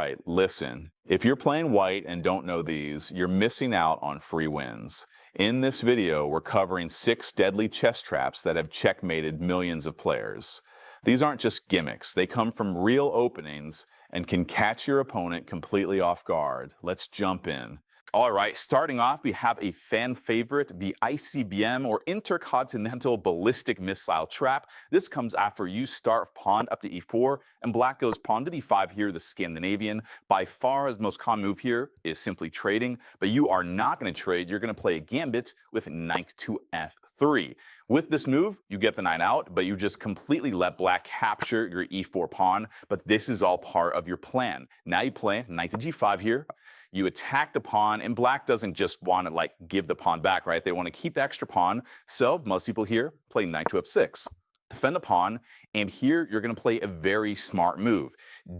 right, listen. If you're playing white and don't know these, you're missing out on free wins. In this video, we're covering 6 deadly chess traps that have checkmated millions of players. These aren't just gimmicks. They come from real openings and can catch your opponent completely off guard. Let's jump in. All right, starting off, we have a fan favorite, the ICBM, or Intercontinental Ballistic Missile Trap. This comes after you start pawn up to e4, and black goes pawn to d5 here, the Scandinavian. By far, the most common move here is simply trading, but you are not going to trade. You're going to play a gambit with knight to f3. With this move, you get the knight out, but you just completely let black capture your e4 pawn, but this is all part of your plan. Now you play knight to g5 here. You attack the pawn, and black doesn't just want to give the pawn back, right? They want to keep the extra pawn. So most people here play knight to f6, defend the pawn, and here you're going to play a very smart move,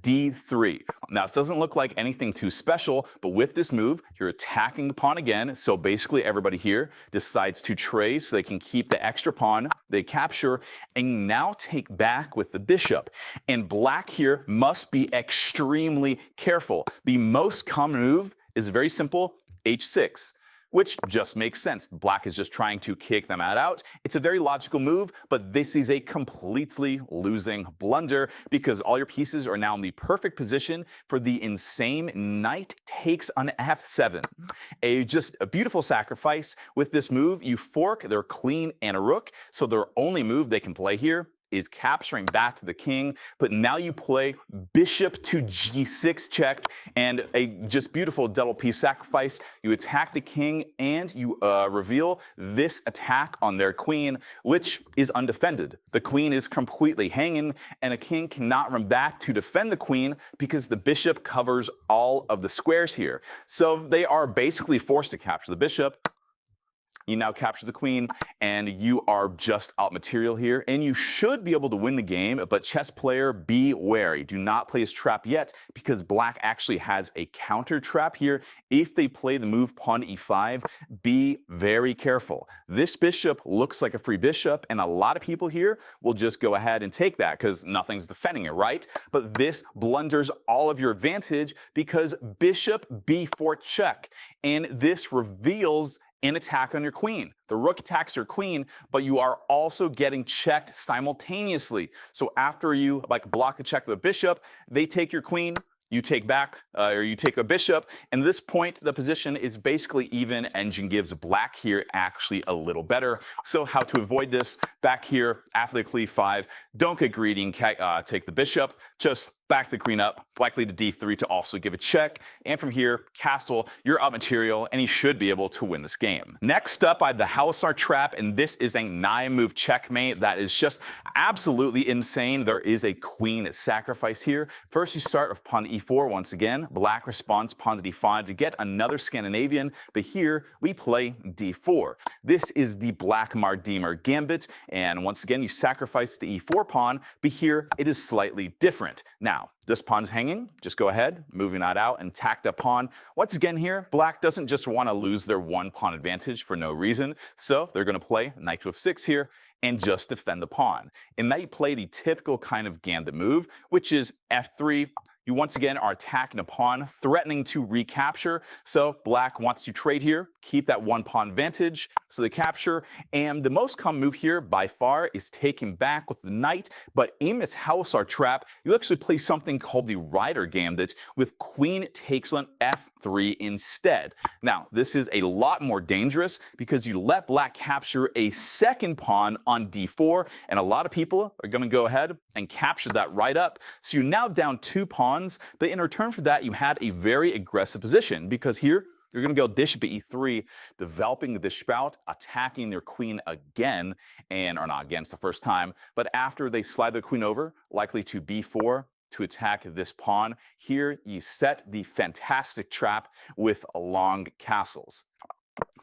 d3. Now, this doesn't look like anything too special, but with this move, you're attacking the pawn again. So basically, everybody here decides to trade so they can keep the extra pawn. They capture and now take back with the bishop. And black here must be extremely careful. The most common move is very simple, h6. Which just makes sense. Black is just trying to kick them out. It's a very logical move, but this is a completely losing blunder because all your pieces are now in the perfect position for the insane knight takes on f7. Just a beautiful sacrifice. With this move, you fork their queen and a rook, so their only move they can play here is capturing back to the king, but now you play bishop to g6 check and a just beautiful double piece sacrifice. You attack the king and you reveal this attack on their queen, which is undefended. The queen is completely hanging and a king cannot run back to defend the queen because the bishop covers all of the squares here. So they are basically forced to capture the bishop. You now capture the queen, and you are just out material here, and you should be able to win the game, but chess player, be wary. Do not play his trap yet, because black actually has a counter trap here. If they play the move pawn to e5, be very careful. This bishop looks like a free bishop, and a lot of people here will just go ahead and take that, because nothing's defending it, right? But this blunders all of your advantage, because bishop b4 check, and this reveals an attack on your queen. The rook attacks your queen, but you are also getting checked simultaneously. So after you block the check of the bishop, they take your queen, you take back, or you take a bishop, and at this point, the position is basically even. Engine gives black here actually a little better. So how to avoid this? Back here, after the e5, don't get greedy and take the bishop, just back the queen up, likely to d3 to also give a check, and from here, castle, you're up material, and he should be able to win this game. Next up, I have the Halosar trap, and this is a 9-move checkmate that is just absolutely insane. There is a queen sacrifice here. First, you start with pawn to e4 once again. Black responds pawn to d5 to get another Scandinavian, but here we play d4. This is the Black Mardimer gambit, and once again, you sacrifice the e4 pawn, but here it is slightly different. Now, this pawn's hanging, just go ahead, moving that out and attack that pawn. Once again here, black doesn't just want to lose their one pawn advantage for no reason, so they're going to play knight to f6 here and just defend the pawn. And now you play the typical kind of gambit move, which is f3. You once again are attacking a pawn, threatening to recapture. So black wants to trade here, keep that one pawn advantage, so they capture. And the most common move here by far is taking back with the knight. But in this Halosar trap, you actually play something called the rider gambit with queen takes on f3 instead. Now, this is a lot more dangerous because you let black capture a second pawn on d4, and a lot of people are going to go ahead and capture that right up. So you're now down 2 pawns, but in return for that, you had a very aggressive position because here, you're going to go bishop e3, developing the spout, attacking their queen again, or not again, it's the first time, but after they slide their queen over, likely to b4, to attack this pawn. Here, you set the fantastic trap with long castles.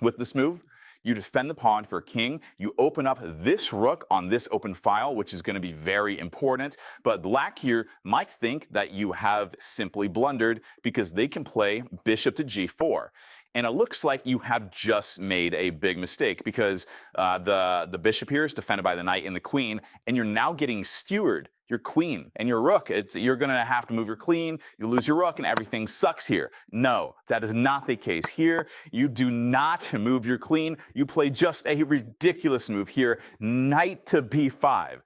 With this move, you defend the pawn for a king, you open up this rook on this open file, which is going to be very important, but black here might think that you have simply blundered because they can play bishop to g4. And it looks like you have just made a big mistake because the bishop here is defended by the knight and the queen, and you're now getting skewered. your queen and your rook. You're going to have to move your queen, you lose your rook, and everything sucks here. No, that is not the case here. You do not move your queen. You play just a ridiculous move here, knight to b5.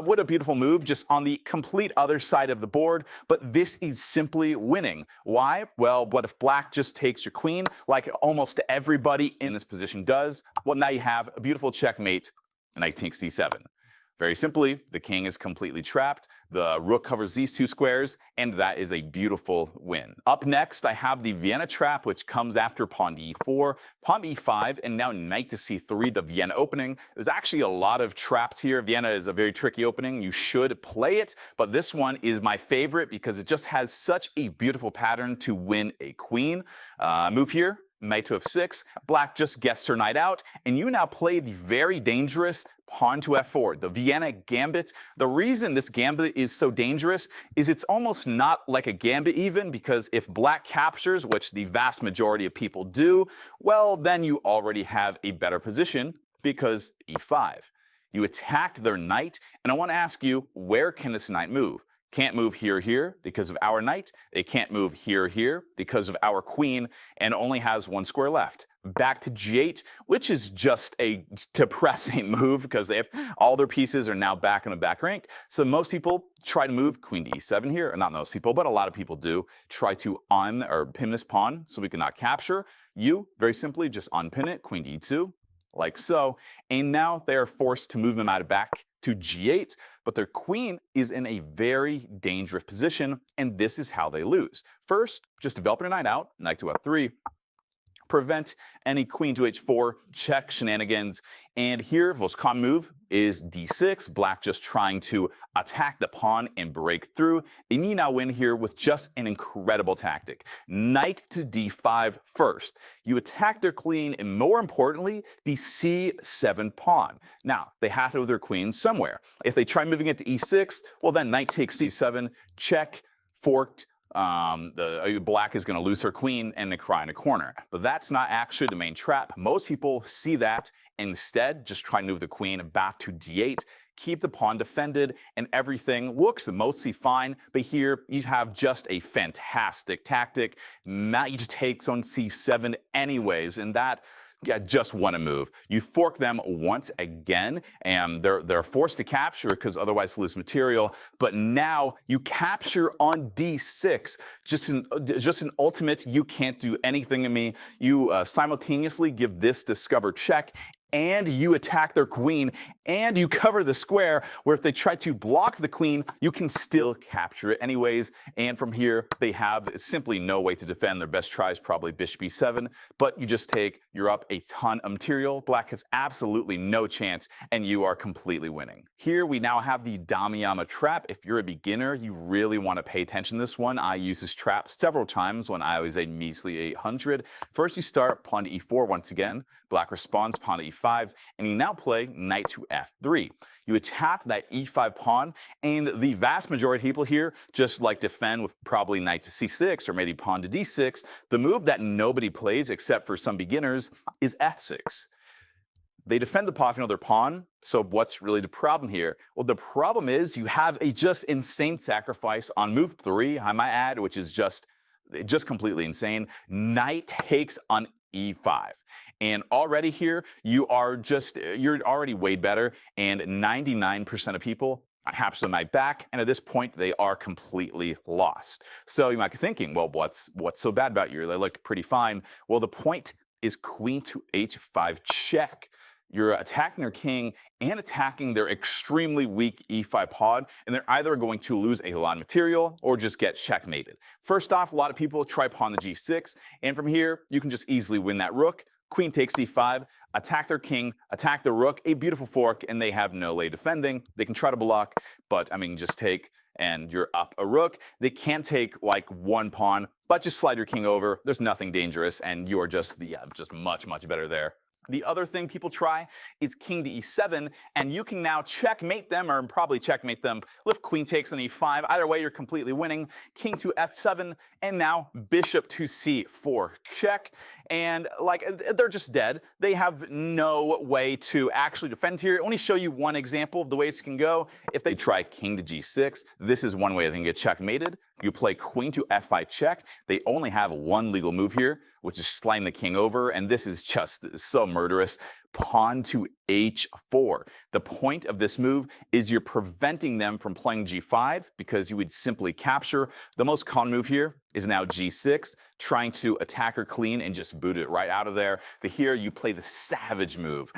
What a beautiful move, just on the complete other side of the board, but this is simply winning. Why? Well, what if black just takes your queen, like almost everybody in this position does? Well, now you have a beautiful checkmate, knight takes d7. Very simply, the king is completely trapped, the rook covers these two squares, and that is a beautiful win. Up next, I have the Vienna trap, which comes after pawn to e4, pawn to e5, and now knight to c3, the Vienna opening. There's actually a lot of traps here. Vienna is a very tricky opening. You should play it, but this one is my favorite because it just has such a beautiful pattern to win a queen. Move here. Knight to f6, black just gets her knight out, and you now play the very dangerous pawn to f4, the Vienna gambit. The reason this gambit is so dangerous is it's almost not like a gambit even, because if black captures, which the vast majority of people do, well, then you already have a better position because e5. You attack their knight, and I want to ask you, where can this knight move? Can't move here because of our knight. They can't move here because of our queen, and only has one square left. Back to g8, which is just a depressing move because they have all their pieces are now back in the back rank. So most people try to move queen to e7 here, or not most people, but a lot of people do try to pin this pawn so we cannot capture. You very simply just unpin it, queen to e2, like so, and now they are forced to move them out of back to g8, but their queen is in a very dangerous position, and this is how they lose. First, just develop your knight out, knight to f3, prevent any queen to h4 check shenanigans, and here, the most common move is d6, black just trying to attack the pawn and break through, and you now win here with just an incredible tactic. Knight to d5 first. You attack their queen, and more importantly, the c7 pawn. Now, they have to move their queen somewhere. If they try moving it to e6, well then knight takes c7, check, forked, black is going to lose her queen and cry in a corner. But that's not actually the main trap. Most people see that, instead just try to move the queen back to d8, keep the pawn defended, and everything looks mostly fine. But here you have just a fantastic tactic. Knight takes on c7 anyways, and that just won a move. You fork them once again, and they're forced to capture because otherwise lose material. But now you capture on d6. Just an ultimate, you can't do anything to me. You simultaneously give this discover check, and you attack their queen, and you cover the square, where if they try to block the queen, you can still capture it anyways. And from here, they have simply no way to defend. Their best try is probably bishop e7, but you just you're up a ton of material. Black has absolutely no chance, and you are completely winning. Here we now have the Damiano trap. If you're a beginner, you really want to pay attention to this one. I use this trap several times when I was a measly 800. First, you start pawn to e4 once again. Black responds pawn to e5, and you now play knight to f3. You attack that e5 pawn, and the vast majority of people here just defend with probably knight to c6 or maybe pawn to d6. The move that nobody plays except for some beginners is f6. They defend the pocket of their pawn, so what's really the problem here? Well, the problem is you have a just insane sacrifice on move 3, I might add, which is just completely insane. Knight takes on e5. And already here, you're already way better, and 99% of people have some knight back, and at this point, they are completely lost. So you might be thinking, well, what's so bad about you? They look pretty fine. Well, the point is queen to h5 check. You're attacking their king and attacking their extremely weak e5 pawn, and they're either going to lose a lot of material or just get checkmated. First off, a lot of people try pawn to g6, and from here, you can just easily win that rook. Queen takes e5, attack their king, attack the rook, a beautiful fork, and they have no way defending. They can try to block, but just take, and you're up a rook. They can't take one pawn, but just slide your king over. There's nothing dangerous, and you are just much, much better there. The other thing people try is king to e7, and you can now checkmate them, or probably checkmate them with queen takes on e5. Either way, you're completely winning. King to f7, and now bishop to c4. Check, and like they're just dead. They have no way to actually defend here. I only show you one example of the ways it can go. If they try king to g6, this is one way they can get checkmated. You play queen to f5 check. They only have one legal move here, which is sliding the king over, and this is just so murderous. Pawn to h4. The point of this move is you're preventing them from playing g5 because you would simply capture. The most common move here is now g6, trying to attack her clean and just boot it right out of there. But here you play the savage move,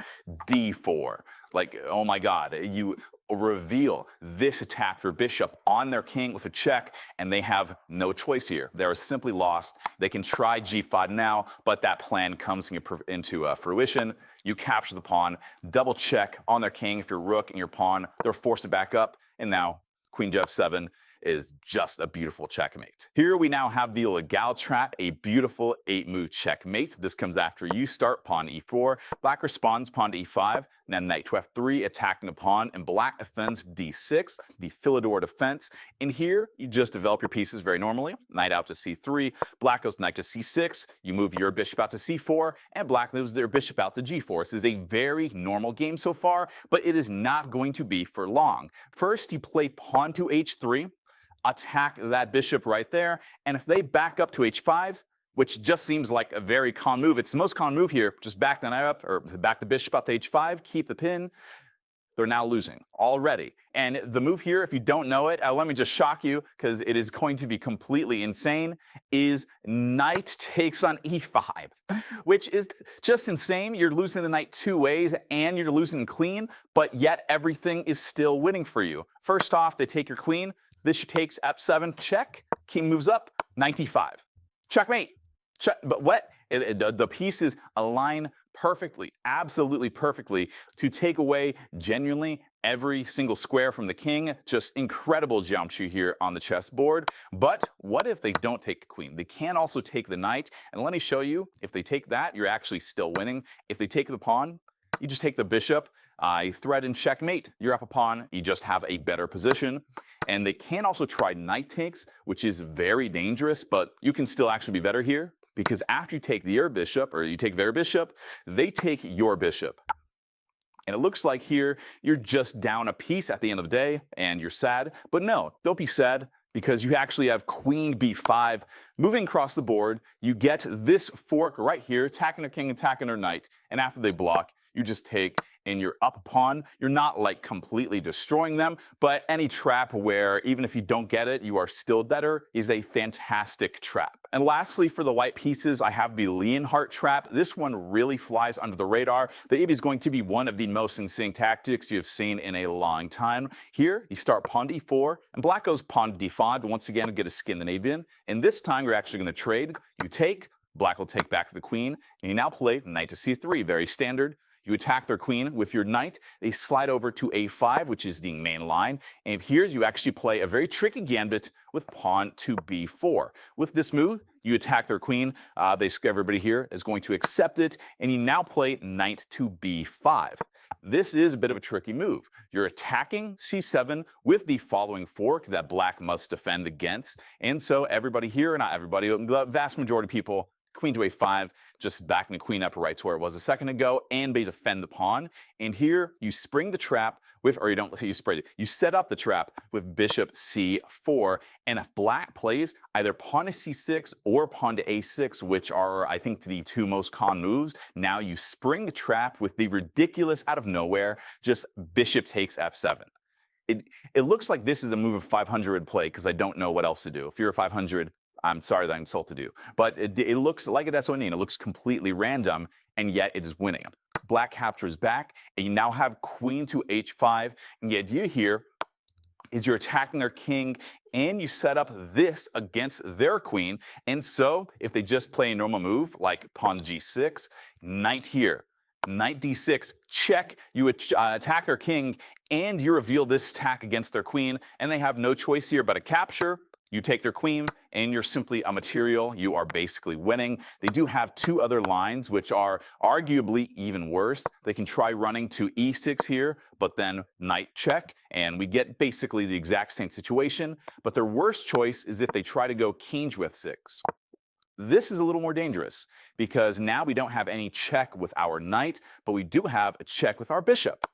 d4. Like, oh my god, you reveal this attack for bishop on their king with a check, and they have no choice here. They're simply lost. They can try g5 now, but that plan comes into fruition. You capture the pawn, double check on their king. If your rook and your pawn, they're forced to back up, and now queen to f7 is just a beautiful checkmate. Here we now have the legal trap, a beautiful 8-move checkmate. This comes after you start pawn to e4. Black responds pawn to e5, then knight to f3, attacking the pawn, and black defends d6, the Philidor defense. In here, you just develop your pieces very normally. Knight out to c3, black goes knight to c6, you move your bishop out to c4, and black moves their bishop out to g4. This is a very normal game so far, but it is not going to be for long. First, you play pawn to h3, attack that bishop right there, and if they back up to h5, which just seems like a very common move, it's the most common move here, just back the knight up, or back the bishop up to h5, keep the pin, they're now losing already. And the move here, if you don't know it, let me just shock you, because it is going to be completely insane, is knight takes on e5, which is just insane. You're losing the knight two ways, and you're losing clean, but yet everything is still winning for you. First off, they take your queen, bishop takes f7, check, king moves up, knight e5. Checkmate. But what? The pieces align perfectly, absolutely perfectly, to take away genuinely every single square from the king. Just incredible geometry here on the chessboard. But what if they don't take the queen? They can also take the knight, and let me show you, if they take that, you're actually still winning. If they take the pawn, you just take the bishop, thread and checkmate. You're up a pawn, you just have a better position. And they can also try knight takes, which is very dangerous, but you can still actually be better here, because after you take their bishop, or you take their bishop, they take your bishop. And it looks like here, you're just down a piece at the end of the day, and you're sad. But no, don't be sad, because you actually have queen b5 moving across the board. You get this fork right here, attacking their king, attacking their knight, and after they block, you just take and you're up a pawn. You're not like completely destroying them, but any trap where even if you don't get it, you are still better is a fantastic trap. And lastly, for the white pieces, I have the Leonhardt trap. This one really flies under the radar. It is going to be one of the most insane tactics you've seen in a long time. Here, you start pawn to e4, and black goes pawn to d5, once again to get a Scandinavian. And this time, you're actually going to trade. You take, black will take back the queen, and you now play knight to c3, very standard. You attack their queen with your knight. They slide over to a5, which is the main line. And here you actually play a very tricky gambit with pawn to b4. With this move, you attack their queen. Everybody here is going to accept it. And you now play knight to b5. This is a bit of a tricky move. You're attacking c7 with the following fork that black must defend against. And so everybody here, not everybody, the vast majority of people, queen to a5, just backing the queen up right to where it was a second ago, and they defend the pawn. And here you spring the trap with, or you don't say you spring it, you set up the trap with bishop c4. And if black plays either pawn to c6 or pawn to a6, which are, I think, the two most common moves, now you spring the trap with the ridiculous, out of nowhere, just bishop takes f7. It looks like this is the move of 500 play, because I don't know what else to do. If you're a 500, I'm sorry that I insulted you, but it looks like that's what I mean. It looks completely random, and yet it is winning. Black captures back, and you now have queen to h5, and the idea here is you're attacking their king, and you set up this against their queen, and so if they just play a normal move, like pawn g6, knight here, knight d6, check, you attack their king, and you reveal this attack against their queen, and they have no choice here but a capture. You take their queen, and you're simply a material. You are basically winning. They do have two other lines, which are arguably even worse. They can try running to e6 here, but then knight check, and we get basically the exact same situation. But their worst choice is if they try to go king to f6. This is a little more dangerous because now we don't have any check with our knight, but we do have a check with our bishop.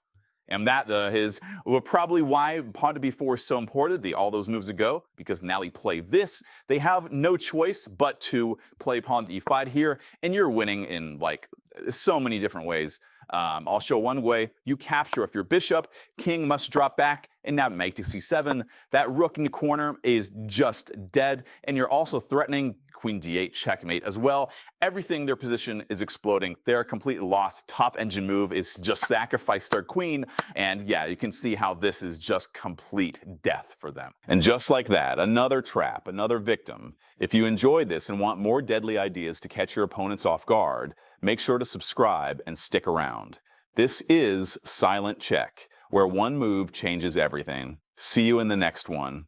And that is probably why pawn to b4 is so important all those moves ago, because now they play this. They have no choice but to play pawn to e5 here, and you're winning in like so many different ways. I'll show one way. You capture if your bishop, king must drop back, and now mate to c7. That rook in the corner is just dead, and you're also threatening queen d8 checkmate as well. Everything their position is exploding. They're completely lost. Top engine move is just sacrifice their queen, and yeah, you can see how this is just complete death for them. And just like that, another trap, another victim. If you enjoyed this and want more deadly ideas to catch your opponents off guard, make sure to subscribe and stick around. This is Silent Check, where one move changes everything. See you in the next one.